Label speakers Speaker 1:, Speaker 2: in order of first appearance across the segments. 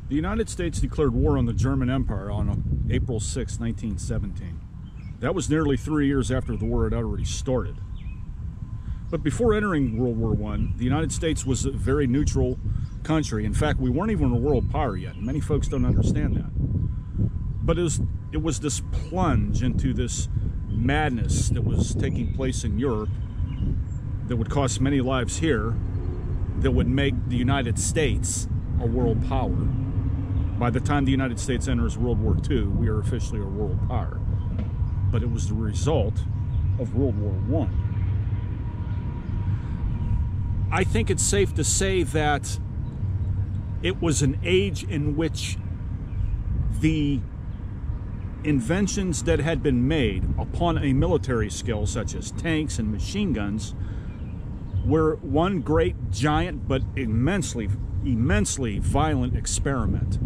Speaker 1: The United States declared war on the German Empire on April 6, 1917. That was nearly 3 years after the war had already started. But before entering World War I, the United States was a very neutral country. In fact, we weren't even a world power yet. Many folks don't understand that. But it was this plunge into this madness that was taking place in Europe that would cost many lives here, that would make the United States a world power. By the time the United States enters World War II, we are officially a world power. But it was the result of World War I. I think it's safe to say that it was an age in which the inventions that had been made upon a military scale, such as tanks and machine guns, were one great, giant, but immensely violent experiment.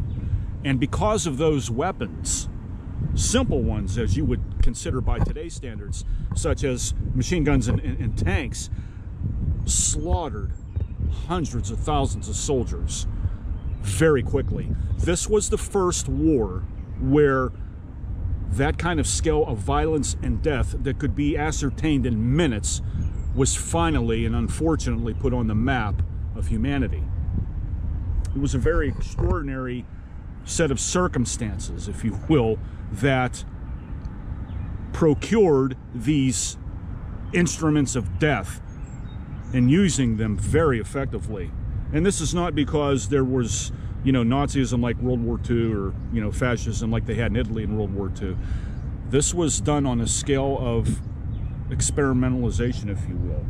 Speaker 1: And because of those weapons, simple ones as you would consider by today's standards, such as machine guns and tanks, slaughtered hundreds of thousands of soldiers very quickly. This was the first war where that kind of scale of violence and death that could be ascertained in minutes was finally and unfortunately put on the map of humanity. It was a very extraordinary set of circumstances, if you will, that procured these instruments of death and using them very effectively. And this is not because there was, Nazism like World War II or, fascism like they had in Italy in World War II. This was done on a scale of experimentalization, if you will.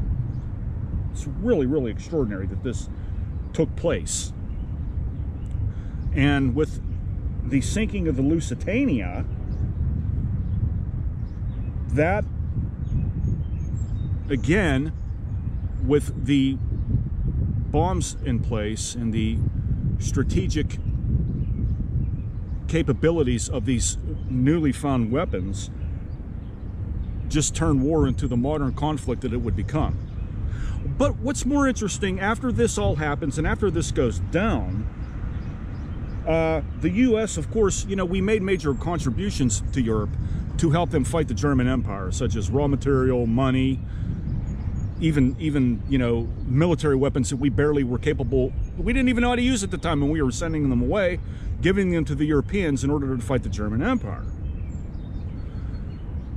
Speaker 1: It's really, really extraordinary that this took place. And with the sinking of the Lusitania, that, again, with the bombs in place and the strategic capabilities of these newly found weapons, just turned war into the modern conflict that it would become. But what's more interesting, after this all happens and after this goes down, the U.S., of course, we made major contributions to Europe to help them fight the German Empire, such as raw material, money, even military weapons that we barely were capable. We didn't even know how to use at the time, and we were sending them away, giving them to the Europeans in order to fight the German Empire.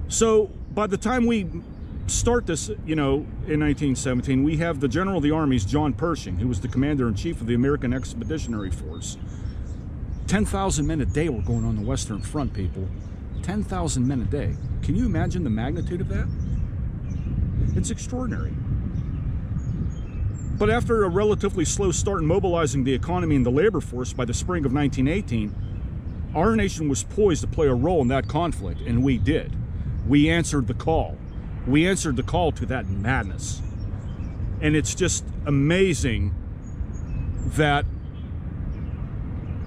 Speaker 1: So by the time we start this, in 1917, we have the General of the Armies, John Pershing, who was the Commander-in-Chief of the American Expeditionary Force. 10,000 men a day were going on the Western Front, people. 10,000 men a day. Can you imagine the magnitude of that? It's extraordinary. But after a relatively slow start in mobilizing the economy and the labor force by the spring of 1918, our nation was poised to play a role in that conflict, and we did. We answered the call. We answered the call to that madness. And it's just amazing that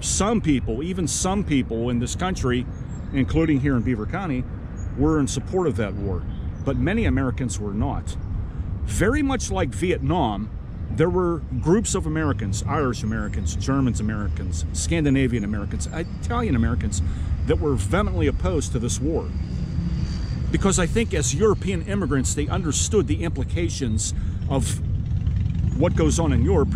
Speaker 1: some people, even some people in this country, including here in Beaver County, were in support of that war. But many Americans were not. Very much like Vietnam, there were groups of Americans, Irish Americans, German Americans, Scandinavian Americans, Italian Americans, that were vehemently opposed to this war. Because I think as European immigrants, they understood the implications of what goes on in Europe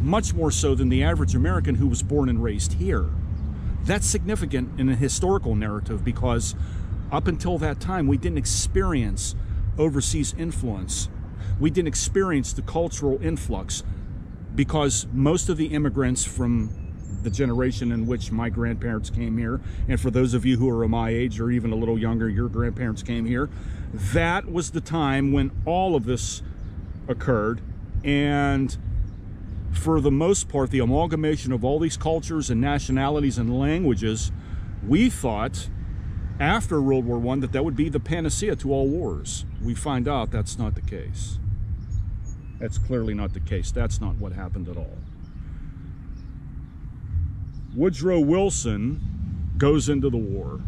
Speaker 1: much more so than the average American who was born and raised here. That's significant in a historical narrative because up until that time, we didn't experience overseas influence. We didn't experience the cultural influx because most of the immigrants from the generation in which my grandparents came here, and for those of you who are my age or even a little younger, your grandparents came here, that was the time when all of this occurred. And for the most part, the amalgamation of all these cultures and nationalities and languages, we thought after World War I that would be the panacea to all wars. We find out that's not the case. That's clearly not the case. That's not what happened at all. Woodrow Wilson goes into the war.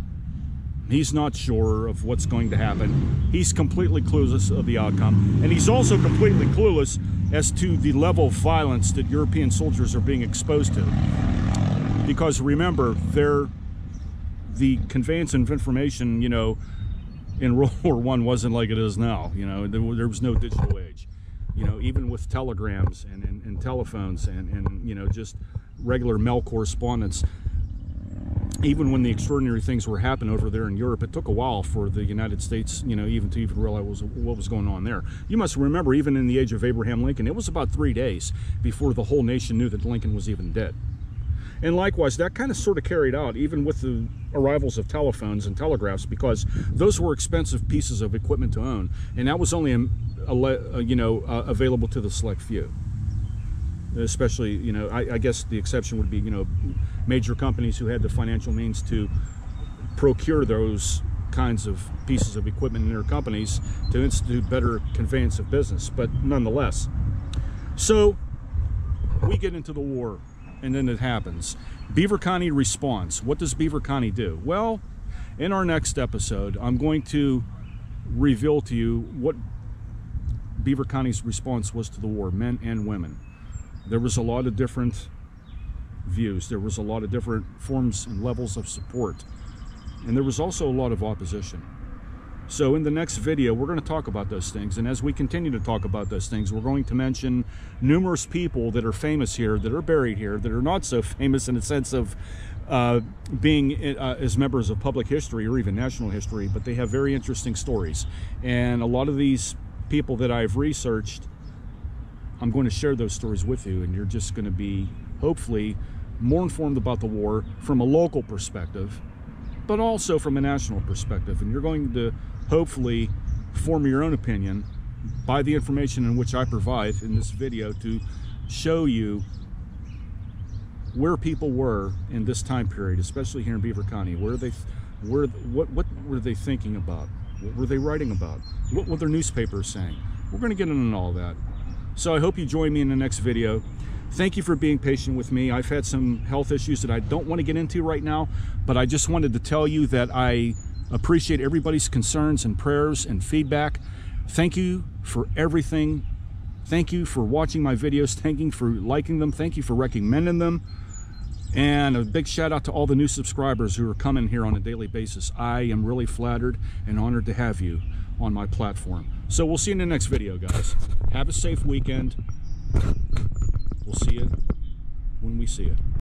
Speaker 1: He's not sure of what's going to happen. He's completely clueless of the outcome. And he's also completely clueless as to the level of violence that European soldiers are being exposed to. Because remember, the conveyance of information, you know, in World War I wasn't like it is now. You know, there was no digital age. You know, even with telegrams and telephones and you know, just regular mail correspondence, even when the extraordinary things were happening over there in Europe, it took a while for the United States, you know, even realize what was going on there. You must remember, even in the age of Abraham Lincoln, it was about 3 days before the whole nation knew that Lincoln was even dead. And likewise, that kind of sort of carried out even with the arrivals of telephones and telegraphs, because those were expensive pieces of equipment to own, and that was only available to the select few. Especially, you know, I guess the exception would be, you know, major companies who had the financial means to procure those kinds of pieces of equipment in their companies to institute better conveyance of business. But nonetheless, so we get into the war, and then it happens. Beaver County responds. What does Beaver County do? Well, in our next episode, I'm going to reveal to you what Beaver County's response was to the war, men and women. There was a lot of different views. There was a lot of different forms and levels of support. And there was also a lot of opposition. So in the next video, we're going to talk about those things. And as we continue to talk about those things, we're going to mention numerous people that are famous here, that are buried here, that are not so famous in the sense of being as members of public history or even national history, but they have very interesting stories. And a lot of these people that I've researched, I'm going to share those stories with you, and you're just going to be, hopefully, more informed about the war from a local perspective, but also from a national perspective. And you're going to hopefully form your own opinion by the information in which I provide in this video to show you where people were in this time period, especially here in Beaver County. What were they thinking about? What were they writing about? What were their newspapers saying? We're going to get into all that. So I hope you join me in the next video. Thank you for being patient with me. I've had some health issues that I don't want to get into right now, but I just wanted to tell you that I appreciate everybody's concerns and prayers and feedback. Thank you for everything. Thank you for watching my videos. Thank you for liking them. Thank you for recommending them. And a big shout out to all the new subscribers who are coming here on a daily basis. I am really flattered and honored to have you on my platform. So we'll see you in the next video, guys. Have a safe weekend. We'll see you when we see you.